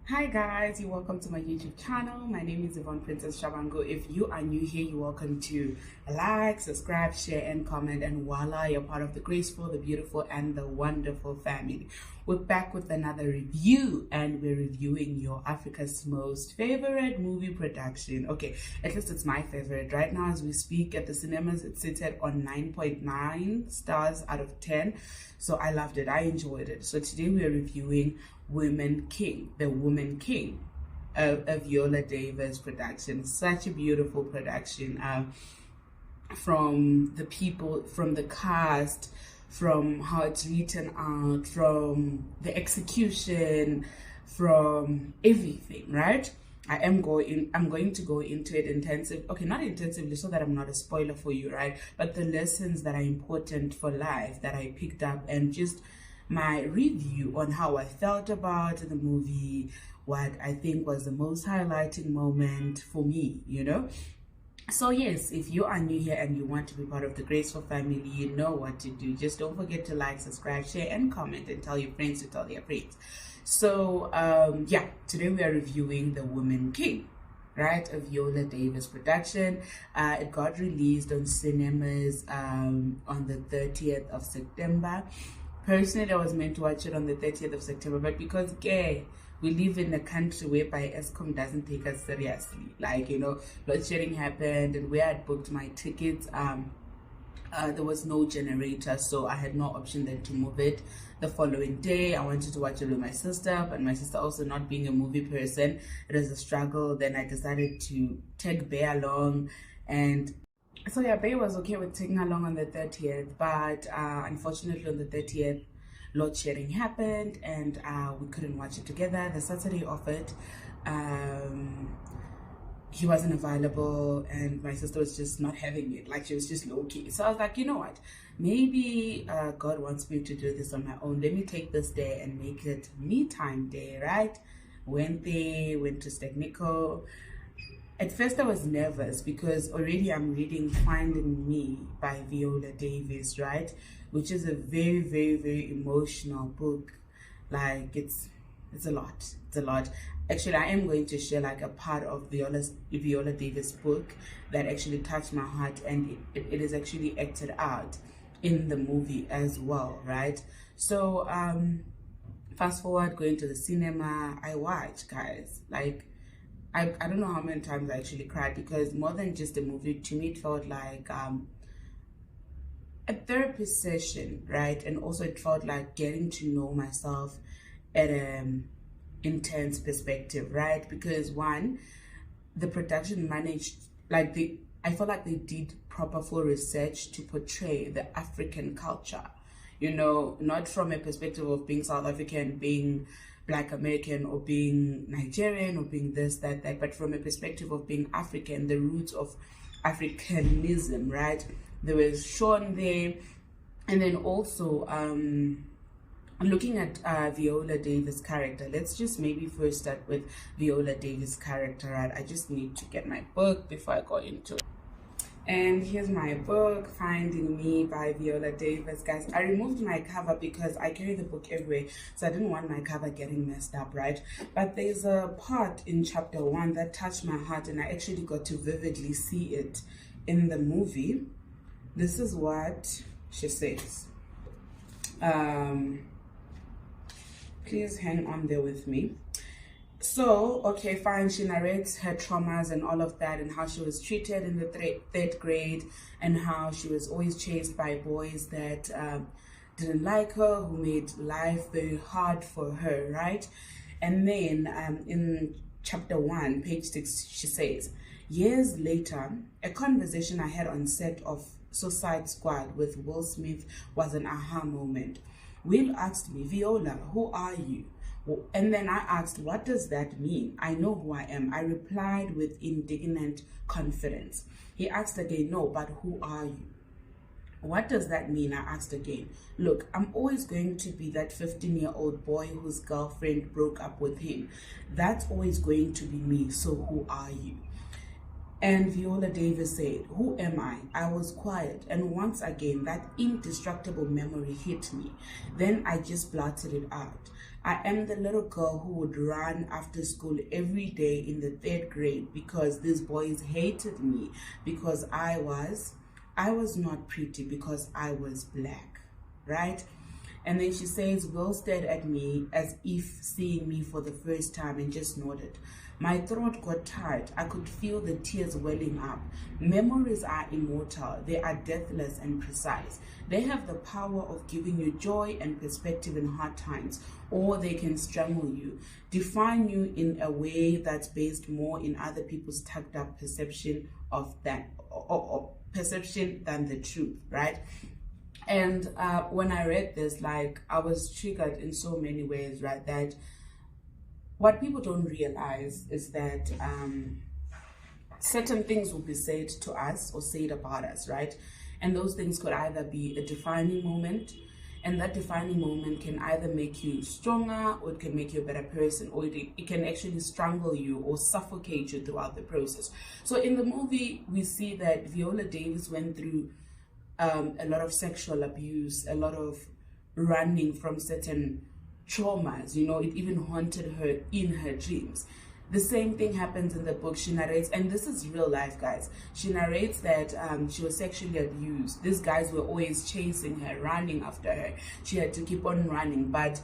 Hi guys, you're welcome to my YouTube channel. My name is Yvonne Princess Shabango. If you are new here, you're welcome to like, subscribe, share, and comment. And voila, you're part of the graceful, the beautiful, and the wonderful family. We're back with another review, and we're reviewing your Africa's most favorite movie production. Okay, at least it's my favorite. Right now, as we speak at the cinemas, it's seated on 9.9 stars out of 10. So I loved it. I enjoyed it. So today we are reviewing Woman King, the Woman King, a Viola Davis production. Such a beautiful production, from the people, from the cast, from how it's written out, from the execution, from everything, right? I'm going to go into it intensive. Okay, not intensively so that I'm not a spoiler for you, right? But the lessons that are important for life that I picked up, and just my review on how I felt about the movie, what I think was the most highlighting moment for me, So yes, if you are new here and you want to be part of the graceful family, you know what to do. Just don't forget to like, subscribe, share, and comment, and tell your friends to tell their friends. So yeah, today we are reviewing The Woman King, right? A Viola Davis production. It got released on cinemas on the 30th of September. Personally, I was meant to watch it on the 30th of September, but because we live in a country whereby ESCOM doesn't take us seriously. Like, load shedding happened, and where I'd booked my tickets, there was no generator, so I had no option than to move it the following day. I wanted to watch it with my sister, but my sister also not being a movie person, it was a struggle. Then I decided to take Bear along, and so yeah, Bay was okay with taking along on the 30th, but unfortunately on the 30th, load shedding happened, and we couldn't watch it together. The Saturday of it, he wasn't available, and my sister was just not having it. Like, she was just low key. So I was like, you know what? Maybe God wants me to do this on my own. Let me take this day and make it me time day, right? Went there, went to Stegnico. At first I was nervous because already I'm reading Finding Me by Viola Davis, right? Which is a very, very, very emotional book. Like, it's a lot. It's a lot. Actually, I am going to share like a part of Viola Davis book that actually touched my heart, and it is actually acted out in the movie as well, right? So fast forward, going to the cinema, I watched, guys. Like, I don't know how many times I actually cried, because more than just a movie, to me it felt like a therapy session, right? And also it felt like getting to know myself at an intense perspective, right? Because one, the production managed, I felt like they did proper full research to portray the African culture, not from a perspective of being South African, being Black American, or being Nigerian, or being this, that, but from a perspective of being African, the roots of Africanism, right? There was shown there. And then also looking at Viola Davis' character. Let's just maybe first start with Viola Davis' character, right? I just need to get my book before I go into it. And here's my book, Finding Me by Viola Davis. Guys, I removed my cover because I carry the book everywhere, so I didn't want my cover getting messed up, right? But there's a part in chapter 1 that touched my heart, and I actually got to vividly see it in the movie. This is what she says. Please hang on there with me. So, okay, fine, she narrates her traumas and all of that, and how she was treated in the third grade, and how she was always chased by boys that didn't like her, who made life very hard for her, right? And then in chapter 1, page 6, she says, years later, a conversation I had on set of Suicide Squad with Will Smith was an aha moment. Will asked me, Viola, who are you? And then I asked, what does that mean? I know who I am. I replied with indignant confidence. He asked again, no, but who are you? What does that mean? I asked again. Look, I'm always going to be that 15-year-old boy whose girlfriend broke up with him. That's always going to be me. So who are you? And Viola Davis said, who am I? I was quiet, and once again that indestructible memory hit me. Then I just blurted it out. I am the little girl who would run after school every day in the 3rd grade because these boys hated me because I was not pretty because I was black, right? And then she says, Will stared at me as if seeing me for the first time and just nodded. My throat got tight. I could feel the tears welling up. Memories are immortal. They are deathless and precise. They have the power of giving you joy and perspective in hard times, or they can strangle you, define you in a way that's based more in other people's tucked up perception of that, or perception than the truth, right? And when I read this, like, I was triggered in so many ways, right? That what people don't realize is that certain things will be said to us or said about us, right? And those things could either be a defining moment, and that defining moment can either make you stronger, or it can make you a better person, or it can actually strangle you or suffocate you throughout the process. So in the movie, we see that Viola Davis went through a lot of sexual abuse, a lot of running from certain traumas, you know, it even haunted her in her dreams. The same thing happens in the book. She narrates, and this is real life, guys. She narrates that she was sexually abused. These guys were always chasing her, running after her. She had to keep on running, but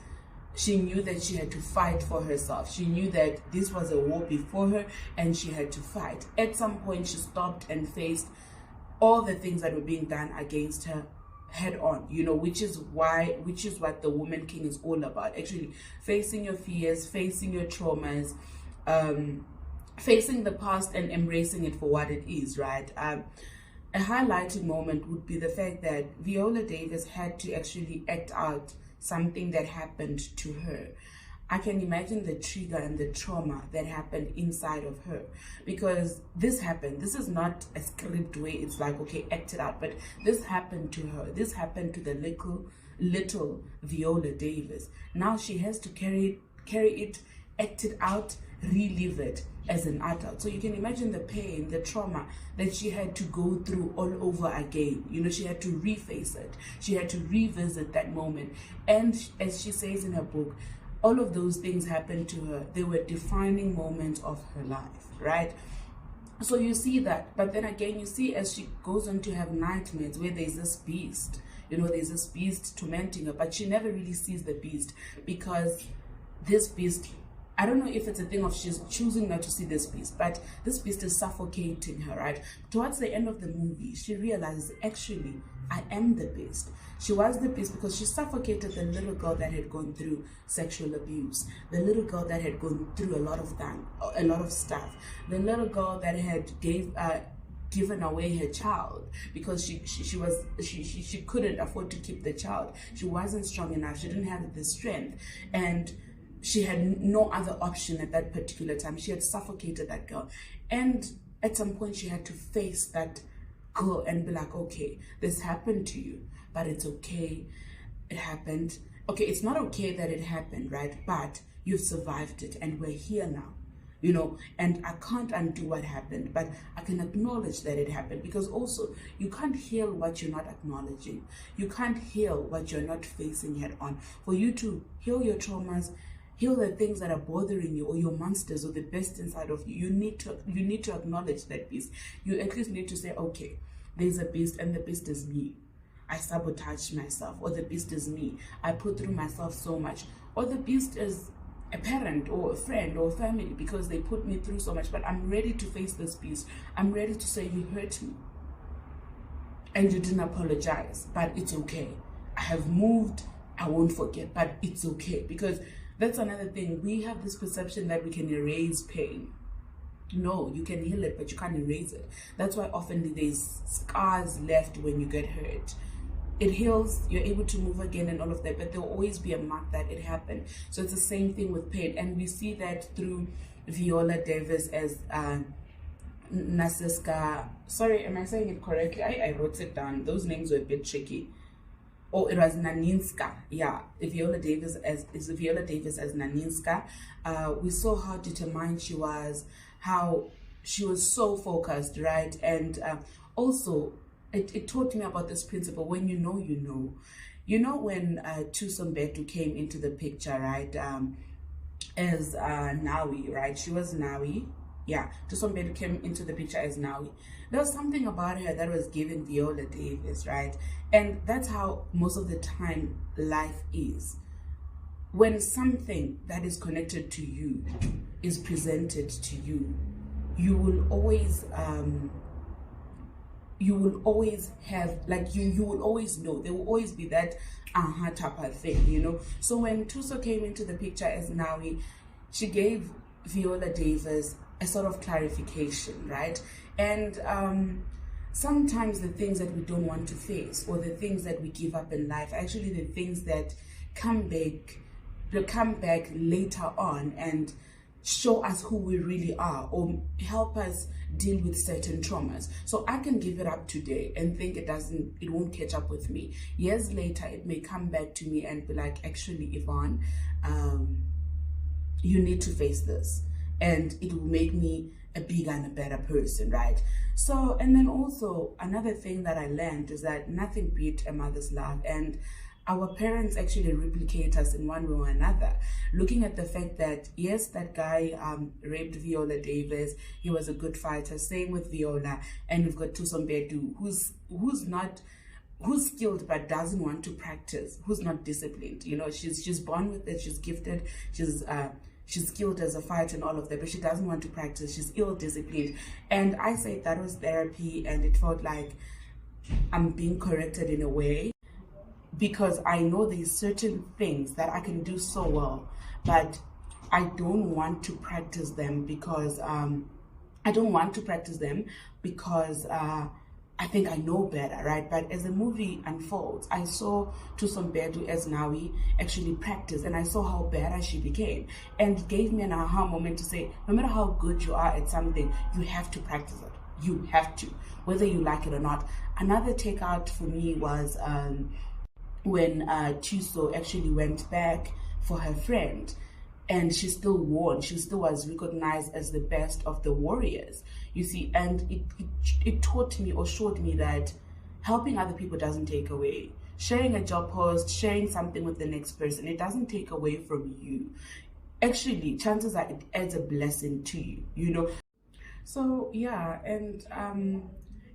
she knew that she had to fight for herself. She knew that this was a war before her and she had to fight. At some point, she stopped and faced all the things that were being done against her head on, you know, which is what the Woman King is all about. Actually facing your fears, facing your traumas, facing the past and embracing it for what it is, right? A highlighting moment would be the fact that Viola Davis had to actually act out something that happened to her. I can imagine the trigger and the trauma that happened inside of her, because this happened. This is not a script where it's like, okay, act it out, but this happened to her. This happened to the little Viola Davis. Now she has to carry it, act it out, relive it as an adult. So you can imagine the pain, the trauma that she had to go through all over again. You know, she had to reface it. She had to revisit that moment. And as she says in her book, all of those things happened to her. They were defining moments of her life, right? So you see that. But then again, you see as she goes on to have nightmares where there's this beast, you know, there's this beast tormenting her, but she never really sees the beast, because this beast, I don't know if it's a thing of she's choosing not to see this beast, but this beast is suffocating her, right? Towards the end of the movie, she realizes, actually, I am the beast. She was the beast because she suffocated the little girl that had gone through sexual abuse, the little girl that had gone through a lot of stuff, the little girl that had given away her child because she couldn't afford to keep the child. She wasn't strong enough. She didn't have the strength, and she had no other option at that particular time. She had suffocated that girl, and at some point she had to face that girl and be like, okay, this happened to you, but it's okay, it happened. Okay, it's not okay that it happened, right? But you've survived it, and we're here now, you know, and I can't undo what happened, but I can acknowledge that it happened, because also you can't heal what you're not acknowledging. You can't heal what you're not facing head on. For you to heal your traumas, heal the things that are bothering you, or your monsters, or the best inside of you, you need to acknowledge that beast. You at least need to say, okay, there's a beast, and the beast is me. I sabotage myself, or the beast is me. I put through myself so much, or the beast is a parent or a friend or family because they put me through so much. But I'm ready to face this beast. I'm ready to say, you hurt me and you didn't apologize, but it's okay. I have moved. I won't forget, but it's okay. Because that's another thing. We have this perception that we can erase pain. No, you can heal it, but you can't erase it. That's why often there's scars left when you get hurt. It heals, you're able to move again and all of that, but there'll always be a mark that it happened. So it's the same thing with pain. And we see that through Viola Davis as Nasiska. Sorry, am I saying it correctly? I wrote it down. Those names were a bit tricky. Oh, it was Naninska. Yeah, Viola Davis as Naninska. We saw how determined she was, how she was so focused, right? And also, it taught me about this principle: when you know, you know. You know, when Thuso Mbedu came into the picture, right, as Nawi, right? She was Nawi. Yeah, Thuso Mbedu came into the picture as Nawi. There was something about her that was giving Viola Davis, right? And that's how most of the time life is. When something that is connected to you is presented to you, you will always have, like, you will always know. There will always be that type of thing, you know. So when Thuso came into the picture as Nawi, she gave Viola Davis a sort of clarification, right? And sometimes the things that we don't want to face, or the things that we give up in life, actually the things that come back later on and show us who we really are, or help us deal with certain traumas. So I can give it up today and think it won't catch up with me. Years later, it may come back to me and be like, actually, Yvonne, you need to face this, and it will make me a bigger and a better person, right? So, and then also another thing that I learned is that nothing beat a mother's love, and our parents actually replicate us in one way or another. Looking at the fact that, yes, that guy raped Viola Davis, he was a good fighter, same with Viola, and we've got Thuso Mbedu, who's skilled but doesn't want to practice, who's not disciplined. You know, she's born with it, she's gifted, she's skilled as a fighter and all of that, but she doesn't want to practice, she's ill-disciplined. And I say that was therapy, and it felt like I'm being corrected in a way, because I know there's certain things that I can do so well, but I don't want to practice them because I think I know better, right? But as the movie unfolds, I saw Thuso Mbedu as Nawi actually practice, and I saw how better she became, and it gave me an aha moment to say, no matter how good you are at something, you have to practice it. You have to, whether you like it or not. Another takeout for me was when Thuso actually went back for her friend, and she still won. She still was recognized as the best of the warriors, you see. And it taught me, or showed me, that helping other people doesn't take away. Sharing a job post, sharing something with the next person, it doesn't take away from you. Actually, chances are it adds a blessing to you, you know. So yeah, and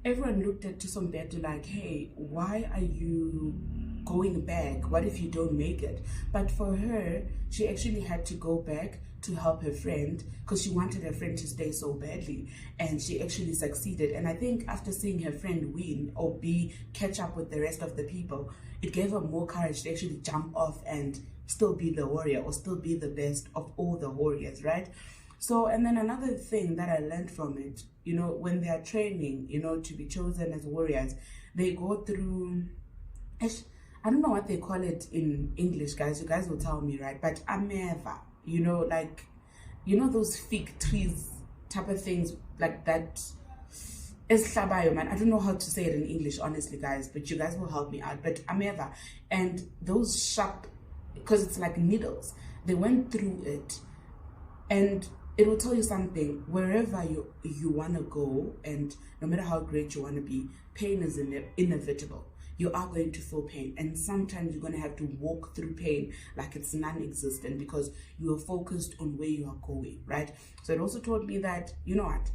everyone looked at Thuso Mbedu like, hey, why are you going back? What if you don't make it? But for her, she actually had to go back to help her friend, because she wanted her friend to stay so badly, and she actually succeeded. And I think after seeing her friend win, or catch up with the rest of the people, it gave her more courage to actually jump off and still be the warrior, or still be the best of all the warriors, right? So, and then another thing that I learned from it, you know, when they are training, you know, to be chosen as warriors, they go through, I don't know what they call it in English, guys. You guys will tell me, right? But ameva, you know, like, you know, those fig trees type of things, like that. Man, I don't know how to say it in English, honestly, guys, but you guys will help me out. But ameva, and those sharp, because it's like needles, they went through it, and it will tell you something. Wherever you want to go, and no matter how great you want to be, pain is inevitable. You are going to feel pain, and sometimes you're going to have to walk through pain like it's non-existent, because you are focused on where you are going, right? So it also taught me that, you know what,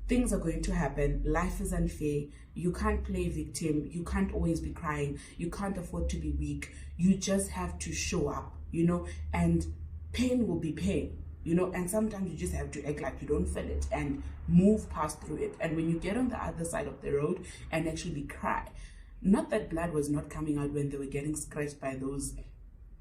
things are going to happen. Life is unfair. You can't play victim. You can't always be crying. You can't afford to be weak. You just have to show up, you know, and pain will be pain, you know, and sometimes you just have to act like you don't feel it and move past through it. And when you get on the other side of the road and actually cry, not that blood was not coming out when they were getting scratched by those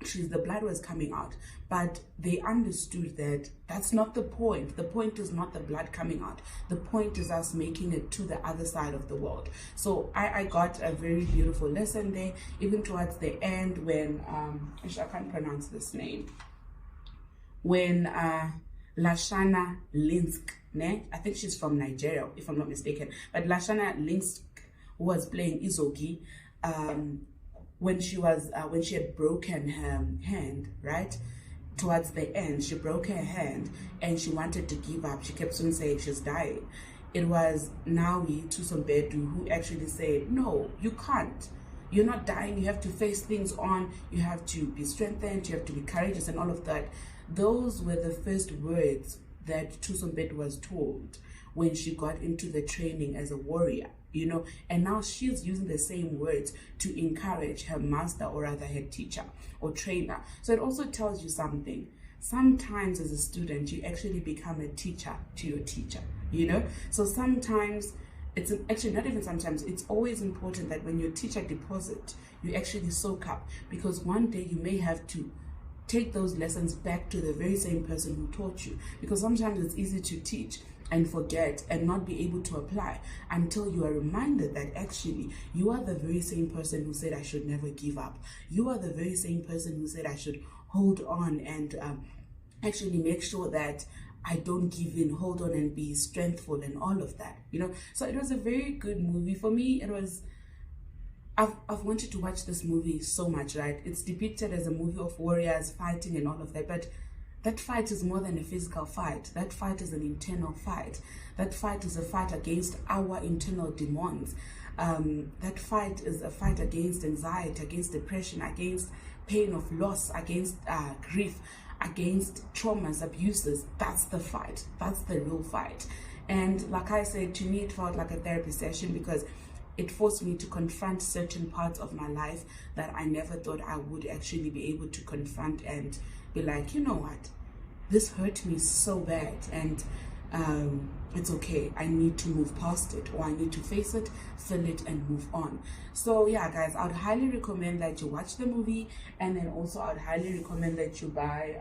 trees, the blood was coming out, but they understood that that's not the point. The point is not the blood coming out. The point is us making it to the other side of the world. So I got a very beautiful lesson there, even towards the end when, I can't pronounce this name, when Lashana Lynch, I think she's from Nigeria, if I'm not mistaken, but Lashana Lynch, who was playing Izoki, when she had broken her hand, right? Towards the end, she broke her hand and she wanted to give up. She kept on saying she's dying. It was Nawi Thuso Mbedu who actually said, no, you can't. you're not dying, you have to face things on, you have to be strengthened, you have to be courageous and all of that. Those were the first words that Thuso Mbedu was told when she got into the training as a warrior, you know, and now she's using the same words to encourage her master, or rather her teacher or trainer. So it also tells you something. Sometimes as a student, you actually become a teacher to your teacher, you know. So sometimes, it's actually not even sometimes, it's always important that when your teacher deposits, you actually soak up, because one day you may have to take those lessons back to the very same person who taught you, because sometimes it's easy to teach and forget and not be able to apply until you are reminded that actually you are the very same person who said I should never give up. You are the very same person who said I should hold on and actually make sure that I don't give in, hold on and be strengthful and all of that, you know. So it was a very good movie for me. It was, I've wanted to watch this movie so much, right? It's depicted as a movie of warriors fighting and all of that, but that fight is more than a physical fight. That fight is an internal fight. That fight is a fight against our internal demons. That fight is a fight against anxiety, against depression, against pain of loss, against grief, against traumas, abuses. That's the fight. That's the real fight. And like I said, to me it felt like a therapy session, because it forced me to confront certain parts of my life that I never thought I would actually be able to confront and be like, you know what, this hurt me so bad, and it's okay, I need to move past it, or I need to face it, feel it, and move on. So yeah guys, I would highly recommend that you watch the movie, and then also I would highly recommend that you buy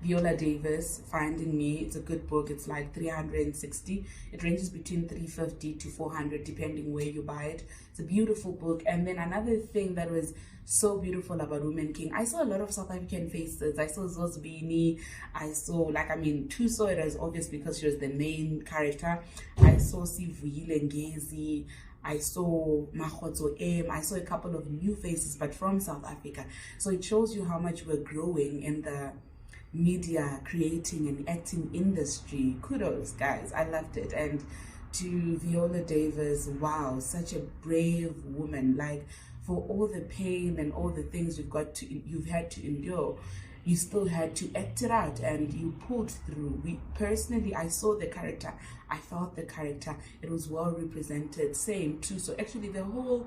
Viola Davis, Finding Me. It's a good book. It's like 360. It ranges between 350 to 400 depending where you buy it. It's a beautiful book. And then another thing that was so beautiful about Women King, I saw a lot of South African faces. I saw Zosbini, I saw, Thuso, it was obvious because she was the main character. I saw Sivuyile Ngezi, I saw Mahotso M, I saw a couple of new faces, but from South Africa. So it shows you how much we're growing in the media, creating and acting industry. Kudos guys, I loved it. And to Viola Davis, wow, such a brave woman. Like, for all the pain and all the things you've had to endure, you still had to act it out and you pulled through. Personally, I saw the character, I felt the character, it was well represented. Same too. So actually the whole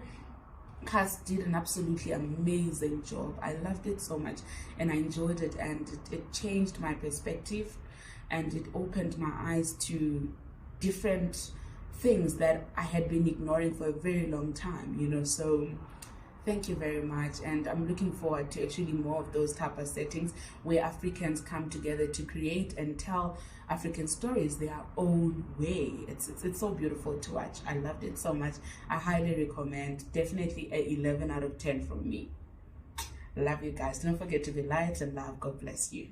cast did an absolutely amazing job. I loved it so much and I enjoyed it, and it changed my perspective and it opened my eyes to different things that I had been ignoring for a very long time, you know. So thank you very much, and I'm looking forward to actually more of those type of settings where Africans come together to create and tell African stories their own way. It's so beautiful to watch. I loved it so much. I highly recommend. Definitely a 11 out of 10 from me. Love you guys. Don't forget to be light and love. God bless you.